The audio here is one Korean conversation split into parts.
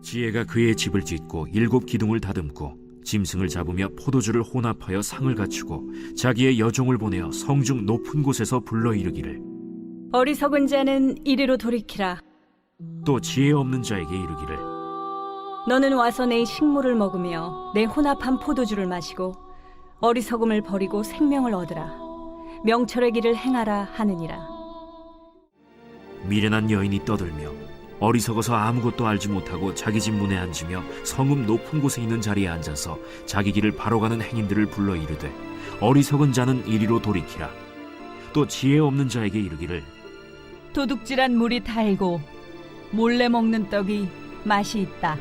지혜가 그의 집을 짓고 7 기둥을 다듬고 짐승을 잡으며 포도주를 혼합하여 상을 갖추고 자기의 여종을 보내어 성중 높은 곳에서 불러 이르기를 어리석은 자는 이리로 돌이키라. 또 지혜 없는 자에게 이르기를 너는 와서 내 식물을 먹으며 내 혼합한 포도주를 마시고 어리석음을 버리고 생명을 얻으라. 명철의 길을 행하라 하느니라. 미련한 여인이 떠들며 어리석어서 아무것도 알지 못하고 자기 집 문에 앉으며 성읍 높은 곳에 있는 자리에 앉아서 자기 길을 바로 가는 행인들을 불러 이르되 어리석은 자는 이리로 돌이키라. 또 지혜 없는 자에게 이르기를 도둑질한 물이 달고 몰래 먹는 떡이 맛이 있다.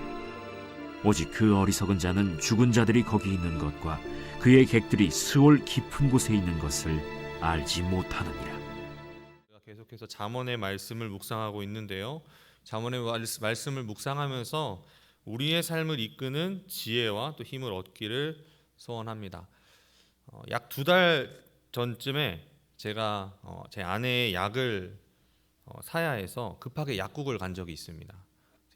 오직 그 어리석은 자는 죽은 자들이 거기 있는 것과 그의 객들이 스올 깊은 곳에 있는 것을 알지 못하느니라. 계속해서 잠언의 말씀을 묵상하고 있는데요. 잠언의 말씀을 묵상하면서 우리의 삶을 이끄는 지혜와 또 힘을 얻기를 소원합니다. 약 2달 전쯤에 제가 제 아내의 약을 사야 해서 급하게 약국을 간 적이 있습니다.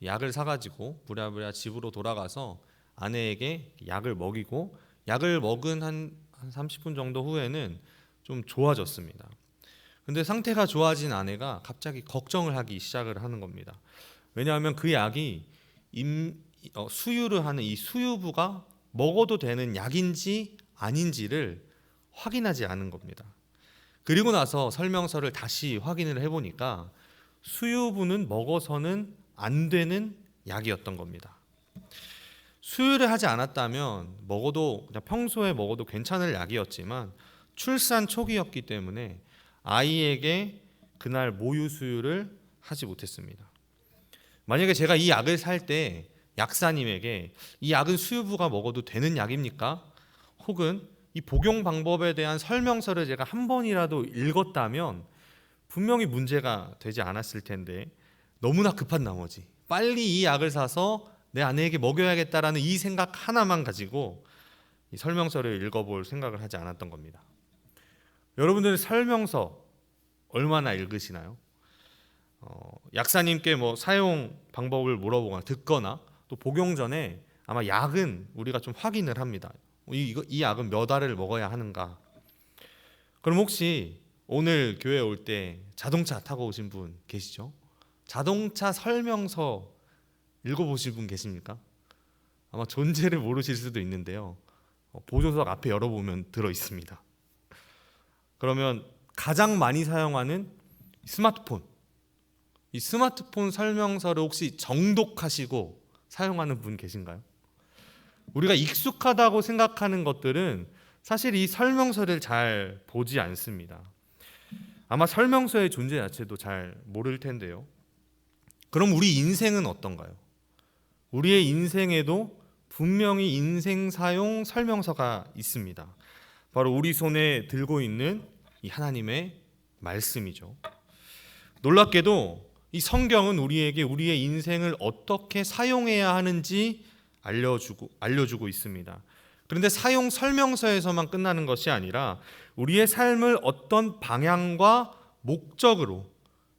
약을 사가지고 부랴부랴 집으로 돌아가서 아내에게 약을 먹이고 약을 먹은 한 30분 정도 후에는 좀 좋아졌습니다. 근데 상태가 좋아진 아내가 갑자기 걱정을 하기 시작을 하는 겁니다. 왜냐하면 그 약이 수유를 하는 이 수유부가 먹어도 되는 약인지 아닌지를 확인하지 않은 겁니다. 그리고 나서 설명서를 다시 확인을 해보니까 수유부는 먹어서는 안 되는 약이었던 겁니다. 수유를 하지 않았다면 먹어도 그냥 평소에 먹어도 괜찮을 약이었지만 출산 초기였기 때문에 아이에게 그날 모유 수유를 하지 못했습니다. 만약에 제가 이 약을 살 때 약사님에게 이 약은 수유부가 먹어도 되는 약입니까? 혹은 이 복용 방법에 대한 설명서를 제가 한 번이라도 읽었다면 분명히 문제가 되지 않았을 텐데 너무나 급한 나머지 빨리 이 약을 사서 내 아내에게 먹여야겠다라는 이 생각 하나만 가지고 이 설명서를 읽어볼 생각을 하지 않았던 겁니다. 여러분들은 설명서 얼마나 읽으시나요? 약사님께 사용 방법을 물어보거나 듣거나 또 복용 전에 아마 약은 우리가 좀 확인을 합니다. 이 약은 몇 알을 먹어야 하는가? 그럼 혹시 오늘 교회 올 때 자동차 타고 오신 분 계시죠? 자동차 설명서 읽어보신 분 계십니까? 아마 존재를 모르실 수도 있는데요. 보조석 앞에 열어보면 들어있습니다. 그러면 가장 많이 사용하는 스마트폰, 이 스마트폰 설명서를 혹시 정독하시고 사용하는 분 계신가요? 우리가 익숙하다고 생각하는 것들은 사실 이 설명서를 잘 보지 않습니다. 아마 설명서의 존재 자체도 잘 모를 텐데요. 그럼 우리 인생은 어떤가요? 우리의 인생에도 분명히 인생 사용 설명서가 있습니다. 바로 우리 손에 들고 있는 이 하나님의 말씀이죠. 놀랍게도 이 성경은 우리에게 우리의 인생을 어떻게 사용해야 하는지 알려주고 있습니다. 그런데 사용 설명서에서만 끝나는 것이 아니라 우리의 삶을 어떤 방향과 목적으로,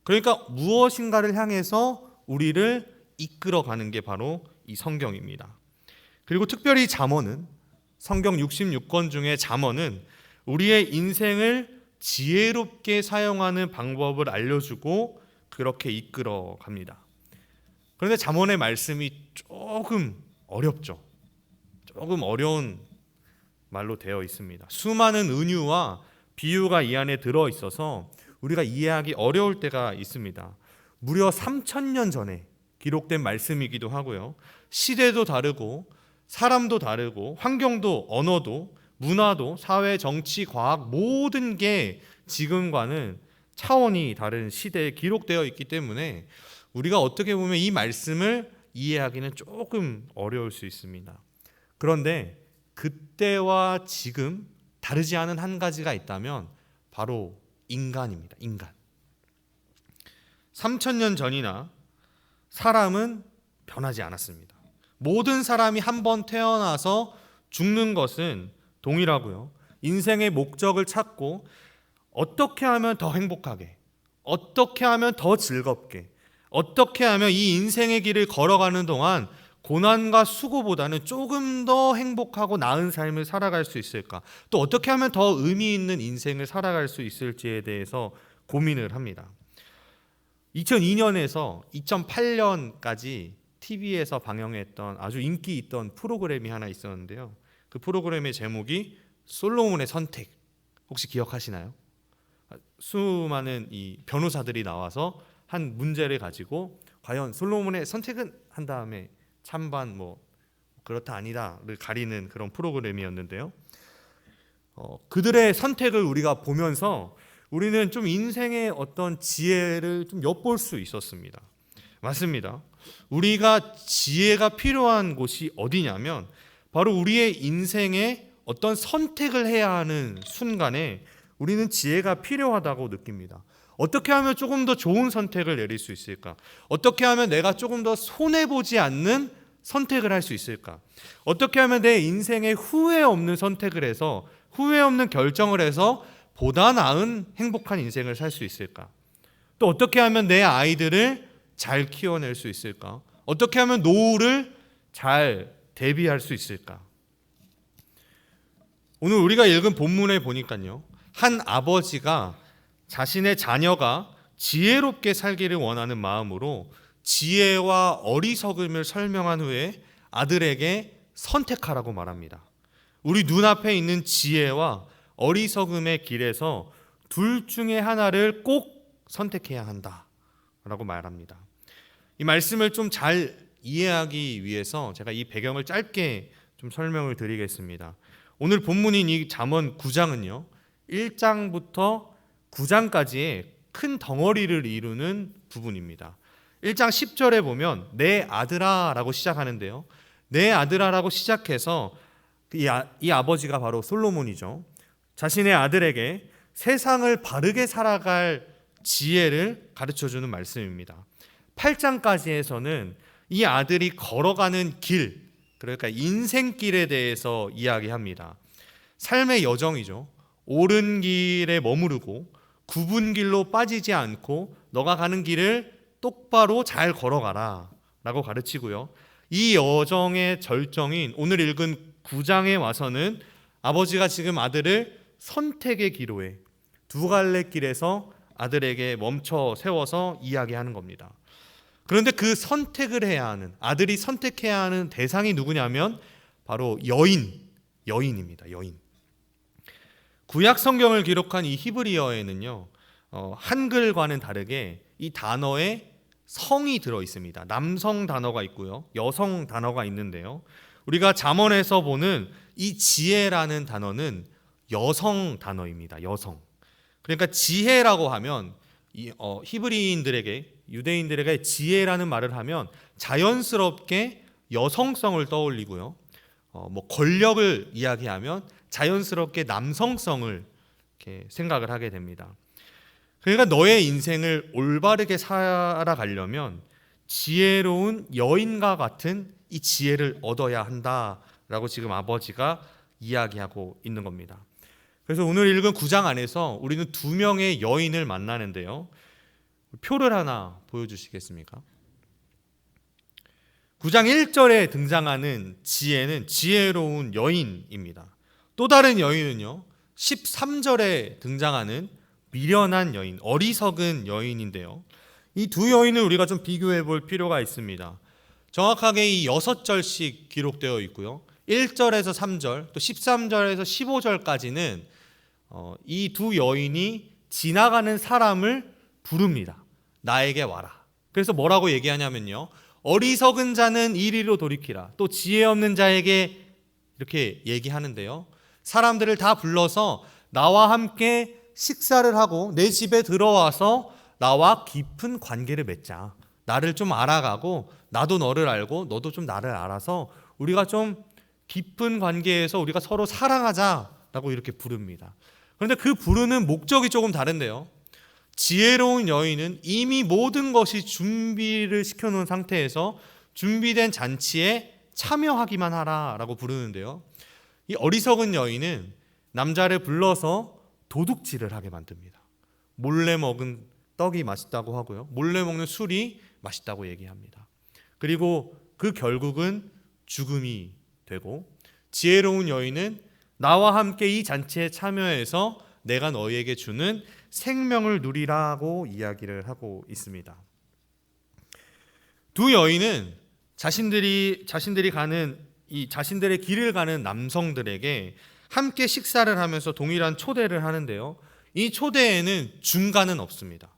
그러니까 무엇인가를 향해서 우리를 이끌어가는 게 바로 이 성경입니다. 그리고 특별히 잠언은, 성경 66권 중에 잠언은 우리의 인생을 지혜롭게 사용하는 방법을 알려주고 그렇게 이끌어 갑니다. 그런데 잠언의 말씀이 조금 어렵죠. 조금 어려운 말로 되어 있습니다. 수많은 은유와 비유가 이 안에 들어 있어서 우리가 이해하기 어려울 때가 있습니다. 무려 3000년 전에 기록된 말씀이기도 하고요. 시대도 다르고 사람도 다르고 환경도 언어도 문화도 사회, 정치, 과학 모든 게 지금과는 차원이 다른 시대에 기록되어 있기 때문에 우리가 어떻게 보면 이 말씀을 이해하기는 조금 어려울 수 있습니다. 그런데 그때와 지금 다르지 않은 한 가지가 있다면 바로 인간입니다. 인간. 3000년 전이나 사람은 변하지 않았습니다. 모든 사람이 한 번 태어나서 죽는 것은 동일하고요. 인생의 목적을 찾고 어떻게 하면 더 행복하게, 어떻게 하면 더 즐겁게, 어떻게 하면 이 인생의 길을 걸어가는 동안 고난과 수고보다는 조금 더 행복하고 나은 삶을 살아갈 수 있을까? 또 어떻게 하면 더 의미 있는 인생을 살아갈 수 있을지에 대해서 고민을 합니다. 2002년에서 2008년까지 TV에서 방영했던 아주 인기 있던 프로그램이 하나 있었는데요. 그 프로그램의 제목이 솔로몬의 선택. 혹시 기억하시나요? 수많은 이 변호사들이 나와서 한 문제를 가지고 과연 솔로몬의 선택은 한 다음에 찬반 뭐 그렇다 아니다를 가리는 그런 프로그램이었는데요. 그들의 선택을 우리가 보면서 우리는 좀 인생의 어떤 지혜를 좀 엿볼 수 있었습니다. 맞습니다. 우리가 지혜가 필요한 곳이 어디냐면 바로 우리의 인생에 어떤 선택을 해야 하는 순간에 우리는 지혜가 필요하다고 느낍니다. 어떻게 하면 조금 더 좋은 선택을 내릴 수 있을까? 어떻게 하면 내가 조금 더 손해보지 않는 선택을 할 수 있을까? 어떻게 하면 내 인생에 후회 없는 선택을 해서 후회 없는 결정을 해서 보다 나은 행복한 인생을 살 수 있을까? 또 어떻게 하면 내 아이들을 잘 키워낼 수 있을까? 어떻게 하면 노후를 잘 대비할 수 있을까? 오늘 우리가 읽은 본문에 보니까요, 한 아버지가 자신의 자녀가 지혜롭게 살기를 원하는 마음으로 지혜와 어리석음을 설명한 후에 아들에게 선택하라고 말합니다. 우리 눈앞에 있는 지혜와 어리석음의 길에서 둘 중에 하나를 꼭 선택해야 한다라고 말합니다. 이 말씀을 좀 잘 이해하기 위해서 제가 이 배경을 짧게 좀 설명을 드리겠습니다. 오늘 본문인 이 잠언 9장은요, 1장부터 9장까지의 큰 덩어리를 이루는 부분입니다. 1장 10절에 보면 내 아들아 라고 시작하는데요, 내 아들아 라고 시작해서 이 아버지가 바로 솔로몬이죠. 자신의 아들에게 세상을 바르게 살아갈 지혜를 가르쳐주는 말씀입니다. 8장까지에서는 이 아들이 걸어가는 길, 그러니까 인생길에 대해서 이야기합니다. 삶의 여정이죠. 옳은 길에 머무르고 굽은 길로 빠지지 않고 너가 가는 길을 똑바로 잘 걸어가라 라고 가르치고요. 이 여정의 절정인 오늘 읽은 9장에 와서는 아버지가 지금 아들을 선택의 기로에 두 갈래 길에서 아들에게 멈춰 세워서 이야기하는 겁니다. 그런데 그 선택을 해야 하는, 아들이 선택해야 하는 대상이 누구냐면 바로 여인입니다. 여인. 구약 성경을 기록한 이 히브리어에는요, 한글과는 다르게 이 단어에 성이 들어 있습니다. 남성 단어가 있고요, 여성 단어가 있는데요, 우리가 잠언에서 보는 이 지혜라는 단어는 여성 단어입니다. 여성. 그러니까 지혜라고 하면 히브리인들에게, 유대인들에게 지혜라는 말을 하면 자연스럽게 여성성을 떠올리고요, 뭐 권력을 이야기하면 자연스럽게 남성성을 이렇게 생각을 하게 됩니다. 그러니까 너의 인생을 올바르게 살아가려면 지혜로운 여인과 같은 이 지혜를 얻어야 한다라고 지금 아버지가 이야기하고 있는 겁니다. 그래서 오늘 읽은 9장 안에서 우리는 두 명의 여인을 만나는데요, 표를 하나 보여주시겠습니까? 9장 1절에 등장하는 지혜는 지혜로운 여인입니다. 또 다른 여인은요, 13절에 등장하는 미련한 여인, 어리석은 여인인데요, 이 두 여인을 우리가 좀 비교해 볼 필요가 있습니다. 정확하게 이 6절씩 기록되어 있고요, 1절에서 3절, 또 13절에서 15절까지는 이 두 여인이 지나가는 사람을 부릅니다. 나에게 와라. 그래서 뭐라고 얘기하냐면요, 어리석은 자는 이리로 돌이키라. 또 지혜 없는 자에게 이렇게 얘기하는데요, 사람들을 다 불러서 나와 함께 식사를 하고 내 집에 들어와서 나와 깊은 관계를 맺자. 나를 좀 알아가고 나도 너를 알고 너도 좀 나를 알아서 우리가 좀 깊은 관계에서 우리가 서로 사랑하자라고 이렇게 부릅니다. 그런데 그 부르는 목적이 조금 다른데요, 지혜로운 여인은 이미 모든 것이 준비를 시켜놓은 상태에서 준비된 잔치에 참여하기만 하라라고 부르는데요, 이 어리석은 여인은 남자를 불러서 도둑질을 하게 만듭니다. 몰래 먹은 떡이 맛있다고 하고요, 몰래 먹는 술이 맛있다고 얘기합니다. 그리고 그 결국은 죽음이 되고, 지혜로운 여인은 나와 함께 이 잔치에 참여해서 내가 너희에게 주는 생명을 누리라고 이야기를 하고 있습니다. 두 여인은 자신들이 가는 이 자신들의 길을 가는 남성들에게 함께 식사를 하면서 동일한 초대를 하는데요. 이 초대에는 중간은 없습니다.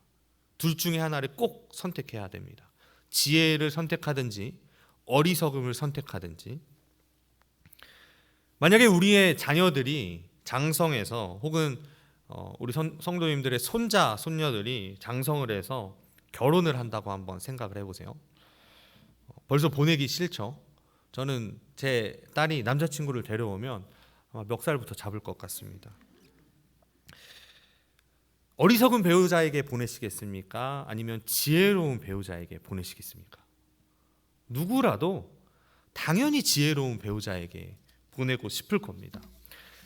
둘 중에 하나를 꼭 선택해야 됩니다. 지혜를 선택하든지 어리석음을 선택하든지. 만약에 우리의 자녀들이 장성해서 혹은 우리 성도님들의 손자, 손녀들이 장성을 해서 결혼을 한다고 한번 생각을 해보세요. 벌써 보내기 싫죠. 저는 제 딸이 남자친구를 데려오면 아마 멱살부터 잡을 것 같습니다. 어리석은 배우자에게 보내시겠습니까? 아니면 지혜로운 배우자에게 보내시겠습니까? 누구라도 당연히 지혜로운 배우자에게 보내고 싶을 겁니다.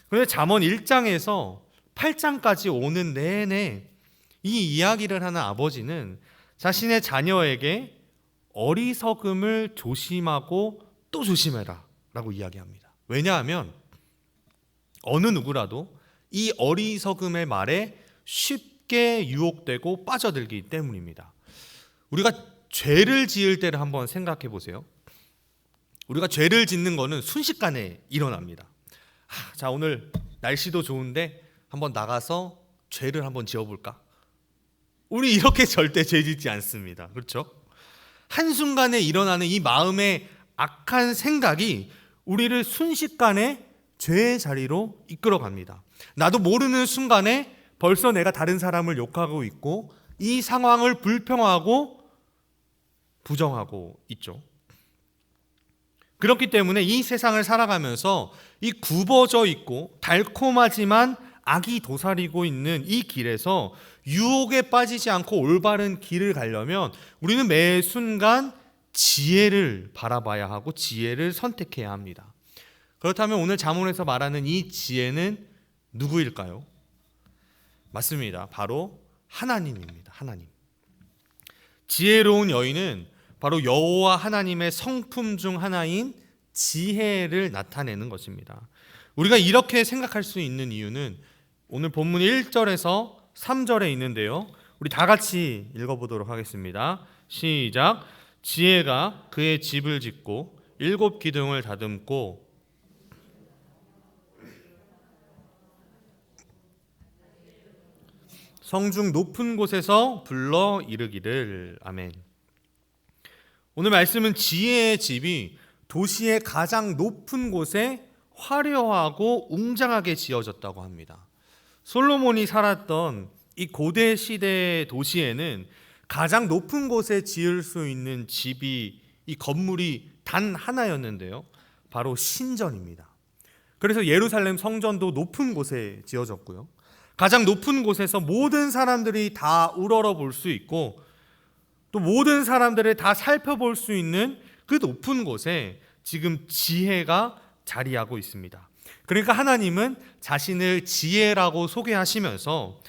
그런데 잠언 1장에서 8장까지 오는 내내 이 이야기를 하는 아버지는 자신의 자녀에게 어리석음을 조심하고 또 조심해라 라고 이야기합니다. 왜냐하면 어느 누구라도 이 어리석음의 말에 쉽게 유혹되고 빠져들기 때문입니다. 우리가 죄를 지을 때를 한번 생각해 보세요. 우리가 죄를 짓는 거는 순식간에 일어납니다. 자, 오늘 날씨도 좋은데 한번 나가서 죄를 한번 지어볼까? 우리 이렇게 절대 죄 짓지 않습니다. 그렇죠? 한순간에 일어나는 이 마음의 악한 생각이 우리를 순식간에 죄의 자리로 이끌어갑니다. 나도 모르는 순간에 벌써 내가 다른 사람을 욕하고 있고 이 상황을 불평하고 부정하고 있죠. 그렇기 때문에 이 세상을 살아가면서 이 굽어져 있고 달콤하지만 악이 도사리고 있는 이 길에서 유혹에 빠지지 않고 올바른 길을 가려면 우리는 매 순간 지혜를 바라봐야 하고 지혜를 선택해야 합니다. 그렇다면 오늘 잠언에서 말하는 이 지혜는 누구일까요? 맞습니다. 바로 하나님입니다. 하나님. 지혜로운 여인은 바로 여호와 하나님의 성품 중 하나인 지혜를 나타내는 것입니다. 우리가 이렇게 생각할 수 있는 이유는 오늘 본문 1절에서 3절에 있는데요. 우리 다 같이 읽어보도록 하겠습니다. 시작. 지혜가 그의 집을 짓고 7 기둥을 다듬고 성중 높은 곳에서 불러 이르기를. 아멘. 오늘 말씀은 지혜의 집이 도시의 가장 높은 곳에 화려하고 웅장하게 지어졌다고 합니다. 솔로몬이 살았던 이 고대 시대의 도시에는 가장 높은 곳에 지을 수 있는 집이, 이 건물이 단 하나였는데요. 바로 신전입니다. 그래서 예루살렘 성전도 높은 곳에 지어졌고요. 가장 높은 곳에서 모든 사람들이 다 우러러 볼 수 있고 또 모든 사람들을 다 살펴볼 수 있는 그 높은 곳에 지금 지혜가 자리하고 있습니다. 그러니까 하나님은 자신을 지혜라고 소개하시면서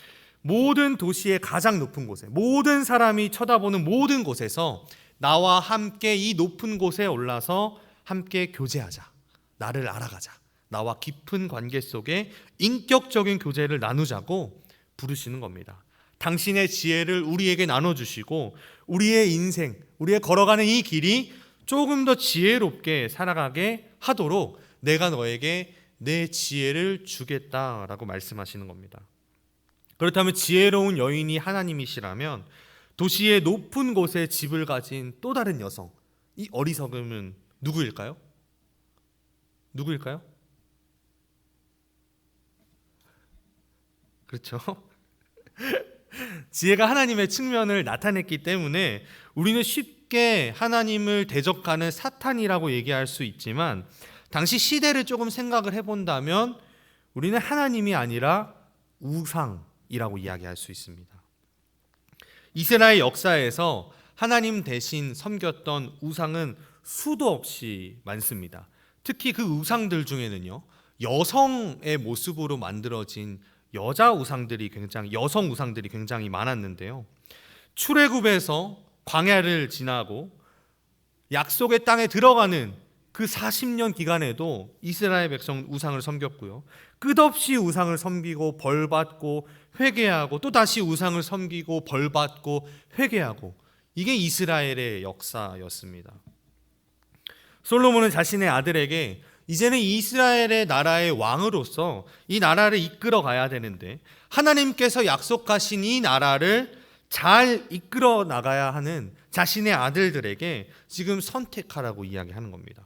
모든 도시의 가장 높은 곳에, 모든 사람이 쳐다보는 모든 곳에서 나와 함께 이 높은 곳에 올라서 함께 교제하자, 나를 알아가자, 나와 깊은 관계 속에 인격적인 교제를 나누자고 부르시는 겁니다. 당신의 지혜를 우리에게 나눠주시고 우리의 인생, 우리의 걸어가는 이 길이 조금 더 지혜롭게 살아가게 하도록 내가 너에게 내 지혜를 주겠다라고 말씀하시는 겁니다. 그렇다면 지혜로운 여인이 하나님이시라면 도시의 높은 곳에 집을 가진 또 다른 여성, 이 어리석음은 누구일까요? 누구일까요? 그렇죠. 지혜가 하나님의 측면을 나타냈기 때문에 우리는 쉽게 하나님을 대적하는 사탄이라고 얘기할 수 있지만 당시 시대를 조금 생각을 해본다면 우리는 하나님이 아니라 우상이라고 이야기할 수 있습니다. 이스라엘 역사에서 하나님 대신 섬겼던 우상은 수도 없이 많습니다. 특히 그 우상들 중에는요, 여성의 모습으로 만들어진 여성 우상들이 굉장히 많았는데요. 출애굽에서 광야를 지나고 약속의 땅에 들어가는 그 40년 기간에도 이스라엘 백성 우상을 섬겼고요. 끝없이 우상을 섬기고 벌받고 회개하고 또 다시 우상을 섬기고 벌받고 회개하고, 이게 이스라엘의 역사였습니다. 솔로몬은 자신의 아들에게 이제는 이스라엘의 나라의 왕으로서 이 나라를 이끌어 가야 되는데, 하나님께서 약속하신 이 나라를 잘 이끌어 나가야 하는 자신의 아들들에게 지금 선택하라고 이야기하는 겁니다.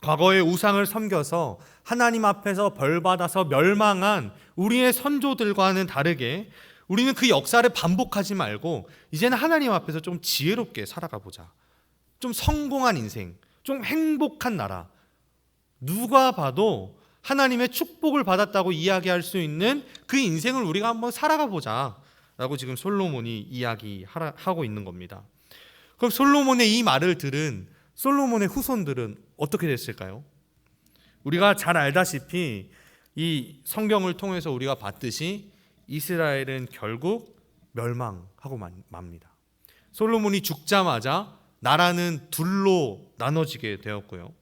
과거에 우상을 섬겨서 하나님 앞에서 벌받아서 멸망한 우리의 선조들과는 다르게 우리는 그 역사를 반복하지 말고 이제는 하나님 앞에서 좀 지혜롭게 살아가 보자. 좀 성공한 인생, 좀 행복한 나라, 누가 봐도 하나님의 축복을 받았다고 이야기할 수 있는 그 인생을 우리가 한번 살아가 보자 라고 지금 솔로몬이 이야기하고 있는 겁니다. 그럼 솔로몬의 이 말을 들은 솔로몬의 후손들은 어떻게 됐을까요? 우리가 잘 알다시피 이 성경을 통해서 우리가 봤듯이 이스라엘은 결국 멸망하고 맙니다. 솔로몬이 죽자마자 나라는 둘로 나눠지게 되었고요.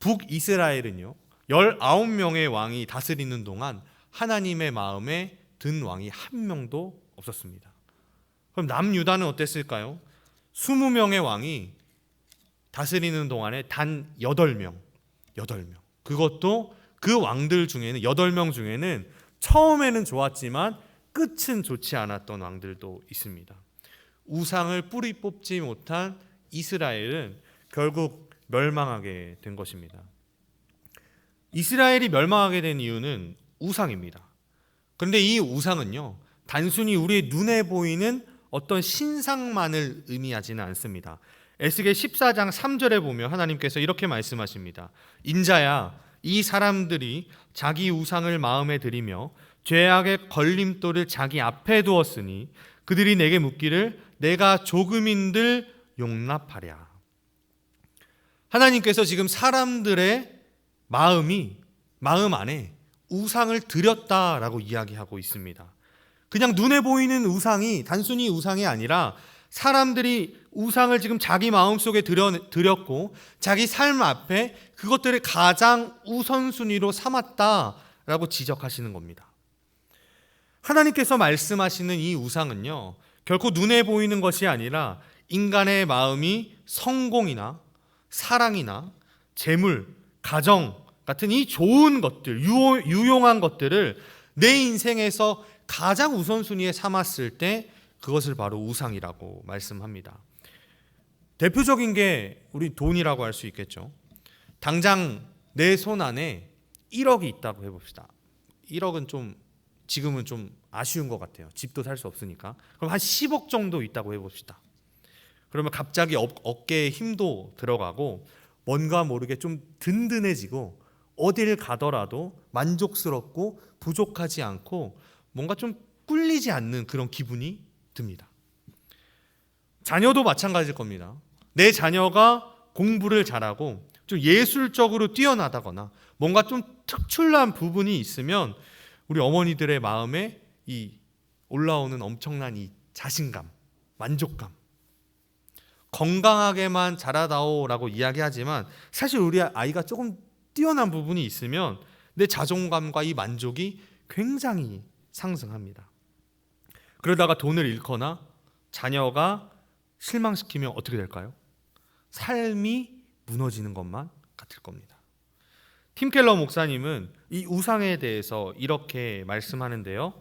북이스라엘은요, 19명의 왕이 다스리는 동안 하나님의 마음에 든 왕이 한 명도 없었습니다. 그럼 남유다는 어땠을까요? 20명의 왕이 다스리는 동안에 단 8명. 그것도 그 왕들 중에는 8명 중에는 처음에는 좋았지만 끝은 좋지 않았던 왕들도 있습니다. 우상을 뿌리 뽑지 못한 이스라엘은 결국 멸망하게 된 것입니다. 이스라엘이 멸망하게 된 이유는 우상입니다. 그런데 이 우상은요, 단순히 우리의 눈에 보이는 어떤 신상만을 의미하지는 않습니다. 에스겔 14장 3절에 보면 하나님께서 이렇게 말씀하십니다. 인자야, 이 사람들이 자기 우상을 마음에 들이며 죄악의 걸림돌을 자기 앞에 두었으니 그들이 내게 묻기를 내가 조금인들 용납하랴. 하나님께서 지금 사람들의 마음 안에 우상을 들였다라고 이야기하고 있습니다. 그냥 눈에 보이는 우상이 단순히 우상이 아니라 사람들이 우상을 지금 자기 마음속에 들였고 자기 삶 앞에 그것들을 가장 우선순위로 삼았다라고 지적하시는 겁니다. 하나님께서 말씀하시는 이 우상은요, 결코 눈에 보이는 것이 아니라 인간의 마음이 성공이나 사랑이나 재물, 가정 같은 이 좋은 것들, 유용한 것들을 내 인생에서 가장 우선순위에 삼았을 때 그것을 바로 우상이라고 말씀합니다. 대표적인 게 우리 돈이라고 할 수 있겠죠. 당장 내 손 안에 1억이 있다고 해봅시다. 1억은 지금은 좀 아쉬운 것 같아요. 집도 살 수 없으니까. 그럼 한 10억 정도 있다고 해봅시다. 그러면 갑자기 어깨에 힘도 들어가고 뭔가 모르게 좀 든든해지고 어딜 가더라도 만족스럽고 부족하지 않고 뭔가 좀 꿀리지 않는 그런 기분이 듭니다. 자녀도 마찬가지일 겁니다. 내 자녀가 공부를 잘하고 좀 예술적으로 뛰어나다거나 뭔가 좀 특출난 부분이 있으면 우리 어머니들의 마음에 이 올라오는 엄청난 이 자신감, 만족감. 건강하게만 자라다오라고 이야기하지만 사실 우리 아이가 조금 뛰어난 부분이 있으면 내 자존감과 이 만족이 굉장히 상승합니다. 그러다가 돈을 잃거나 자녀가 실망시키면 어떻게 될까요? 삶이 무너지는 것만 같을 겁니다. 팀 켈러 목사님은 이 우상에 대해서 이렇게 말씀하는데요.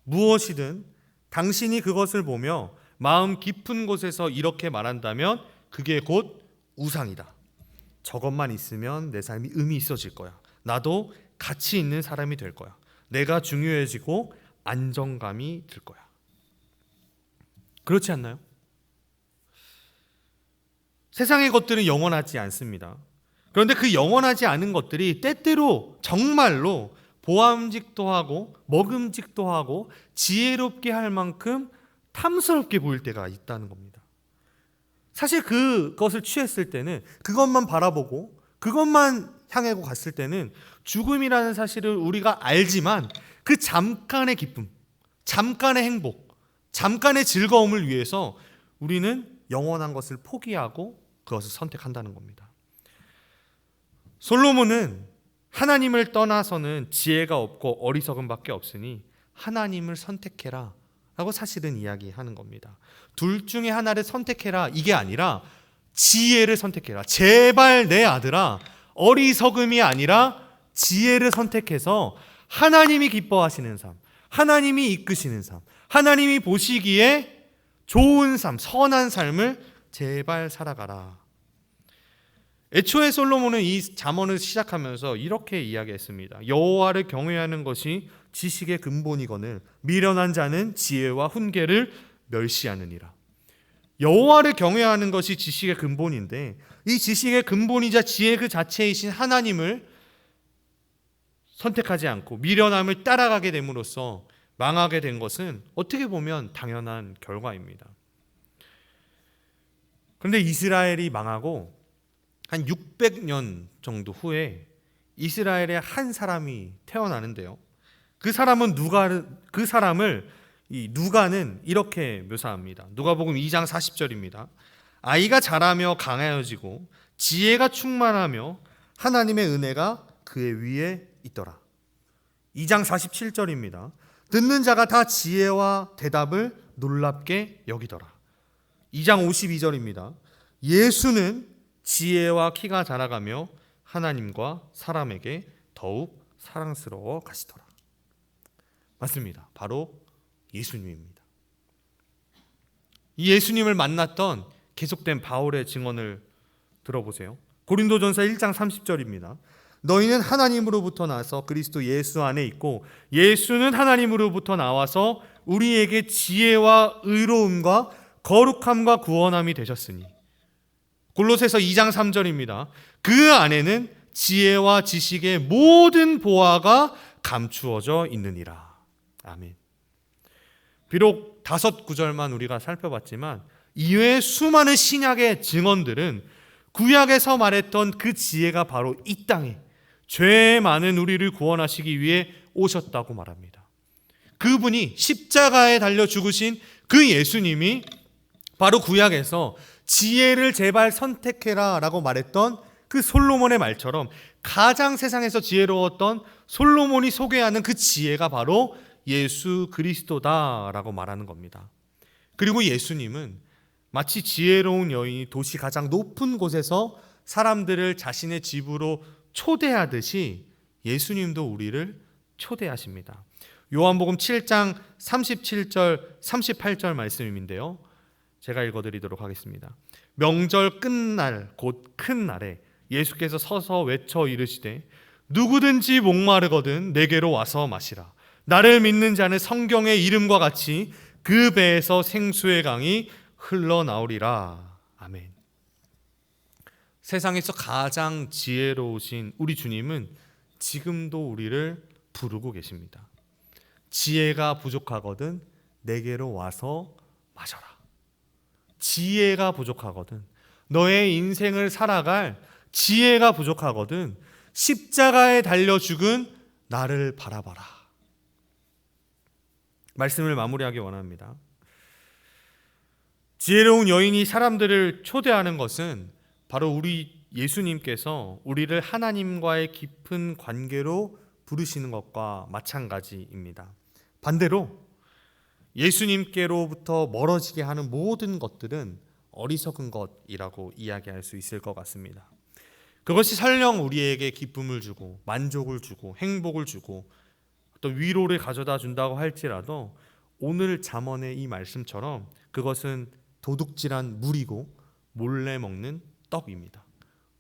무엇이든 당신이 그것을 보며 마음 깊은 곳에서 이렇게 말한다면 그게 곧 우상이다. 저것만 있으면 내 삶이 의미 있어질 거야. 나도 가치 있는 사람이 될 거야. 내가 중요해지고 안정감이 들 거야. 그렇지 않나요? 세상의 것들은 영원하지 않습니다. 그런데 그 영원하지 않은 것들이 때때로 정말로 보암직도 하고 먹음직도 하고 지혜롭게 할 만큼 탐스럽게 보일 때가 있다는 겁니다. 사실 그것을 취했을 때는 그것만 바라보고 그것만 향하고 갔을 때는 죽음이라는 사실을 우리가 알지만 그 잠깐의 기쁨, 잠깐의 행복, 잠깐의 즐거움을 위해서 우리는 영원한 것을 포기하고 그것을 선택한다는 겁니다. 솔로몬은 하나님을 떠나서는 지혜가 없고 어리석음밖에 없으니 하나님을 선택해라 라고 사실은 이야기하는 겁니다. 둘 중에 하나를 선택해라 이게 아니라 지혜를 선택해라. 제발 내 아들아, 어리석음이 아니라 지혜를 선택해서 하나님이 기뻐하시는 삶, 하나님이 이끄시는 삶, 하나님이 보시기에 좋은 삶, 선한 삶을 제발 살아가라. 애초에 솔로몬은 이 잠언을 시작하면서 이렇게 이야기했습니다. 여호와를 경외하는 것이 지식의 근본이거늘 미련한 자는 지혜와 훈계를 멸시하느니라. 여호와를 경외하는 것이 지식의 근본인데 이 지식의 근본이자 지혜 그 자체이신 하나님을 선택하지 않고 미련함을 따라가게 됨으로써 망하게 된 것은 어떻게 보면 당연한 결과입니다. 그런데 이스라엘이 망하고 한 600년 정도 후에 이스라엘에 한 사람이 태어나는데요. 그 사람을 누가는 이렇게 묘사합니다. 누가복음 2장 40절입니다. 아이가 자라며 강하여지고 지혜가 충만하며 하나님의 은혜가 그의 위에 있더라. 2장 47절입니다. 듣는 자가 다 지혜와 대답을 놀랍게 여기더라. 2장 52절입니다. 예수는 지혜와 키가 자라가며 하나님과 사람에게 더욱 사랑스러워 가시더라. 맞습니다. 바로 예수님입니다. 이 예수님을 만났던 계속된 바울의 증언을 들어보세요. 고린도전서 1장 30절입니다. 너희는 하나님으로부터 나서 그리스도 예수 안에 있고 예수는 하나님으로부터 나와서 우리에게 지혜와 의로움과 거룩함과 구원함이 되셨으니. 골로새서 2장 3절입니다. 그 안에는 지혜와 지식의 모든 보화가 감추어져 있느니라. 아멘. 비록 5구절만 우리가 살펴봤지만 이외의 수많은 신약의 증언들은 구약에서 말했던 그 지혜가 바로 이 땅에 죄 많은 우리를 구원하시기 위해 오셨다고 말합니다. 그분이 십자가에 달려 죽으신 그 예수님이 바로 구약에서 지혜를 제발 선택해라 라고 말했던 그 솔로몬의 말처럼 가장 세상에서 지혜로웠던 솔로몬이 소개하는 그 지혜가 바로 예수 그리스도다라고 말하는 겁니다. 그리고 예수님은 마치 지혜로운 여인이 도시 가장 높은 곳에서 사람들을 자신의 집으로 초대하듯이 예수님도 우리를 초대하십니다. 요한복음 7장 37절 38절 말씀인데요. 제가 읽어드리도록 하겠습니다. 명절 끝날 곧 큰 날에 예수께서 서서 외쳐 이르시되 누구든지 목마르거든 내게로 와서 마시라. 나를 믿는 자는 성경의 이름과 같이 그 배에서 생수의 강이 흘러나오리라. 아멘. 세상에서 가장 지혜로우신 우리 주님은 지금도 우리를 부르고 계십니다. 지혜가 부족하거든 내게로 와서 마셔라. 지혜가 부족하거든, 너의 인생을 살아갈 지혜가 부족하거든 십자가에 달려 죽은 나를 바라봐라. 말씀을 마무리하기 원합니다. 지혜로운 여인이 사람들을 초대하는 것은 바로 우리 예수님께서 우리를 하나님과의 깊은 관계로 부르시는 것과 마찬가지입니다. 반대로 예수님께로부터 멀어지게 하는 모든 것들은 어리석은 것이라고 이야기할 수 있을 것 같습니다. 그것이 설령 우리에게 기쁨을 주고 만족을 주고 행복을 주고 어떤 위로를 가져다 준다고 할지라도 오늘 잠언의 이 말씀처럼 그것은 도둑질한 물이고 몰래 먹는 떡입니다.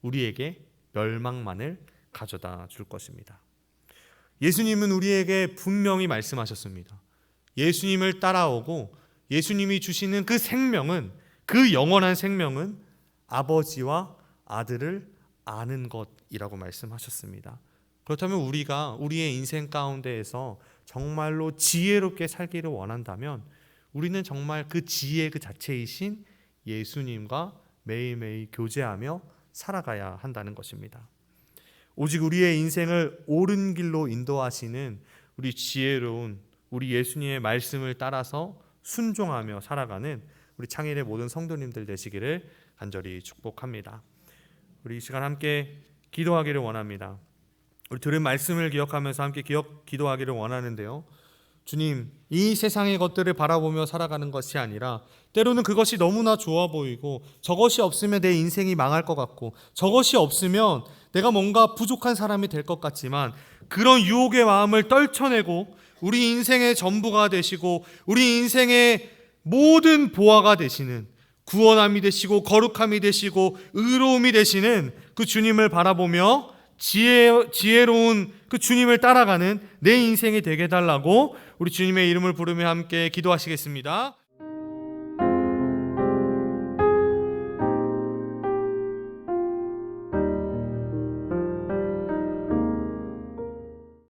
우리에게 멸망만을 가져다 줄 것입니다. 예수님은 우리에게 분명히 말씀하셨습니다. 예수님을 따라오고 예수님이 주시는 그 생명은, 그 영원한 생명은 아버지와 아들을 아는 것이라고 말씀하셨습니다. 그렇다면 우리가 우리의 인생 가운데에서 정말로 지혜롭게 살기를 원한다면 우리는 정말 그 지혜 그 자체이신 예수님과 매일매일 교제하며 살아가야 한다는 것입니다. 오직 우리의 인생을 옳은 길로 인도하시는 우리 지혜로운 우리 예수님의 말씀을 따라서 순종하며 살아가는 우리 창일의 모든 성도님들 되시기를 간절히 축복합니다. 우리 이 시간 함께 기도하기를 원합니다. 우리 들은 말씀을 기억하면서 함께 기도하기를 원하는데요. 주님, 이 세상의 것들을 바라보며 살아가는 것이 아니라 때로는 그것이 너무나 좋아 보이고 저것이 없으면 내 인생이 망할 것 같고 저것이 없으면 내가 뭔가 부족한 사람이 될 것 같지만 그런 유혹의 마음을 떨쳐내고 우리 인생의 전부가 되시고 우리 인생의 모든 보화가 되시는 구원함이 되시고 거룩함이 되시고 의로움이 되시는 그 주님을 바라보며 지혜로운 그 주님을 따라가는 내 인생이 되게 해달라고 우리 주님의 이름을 부르며 함께 기도하시겠습니다.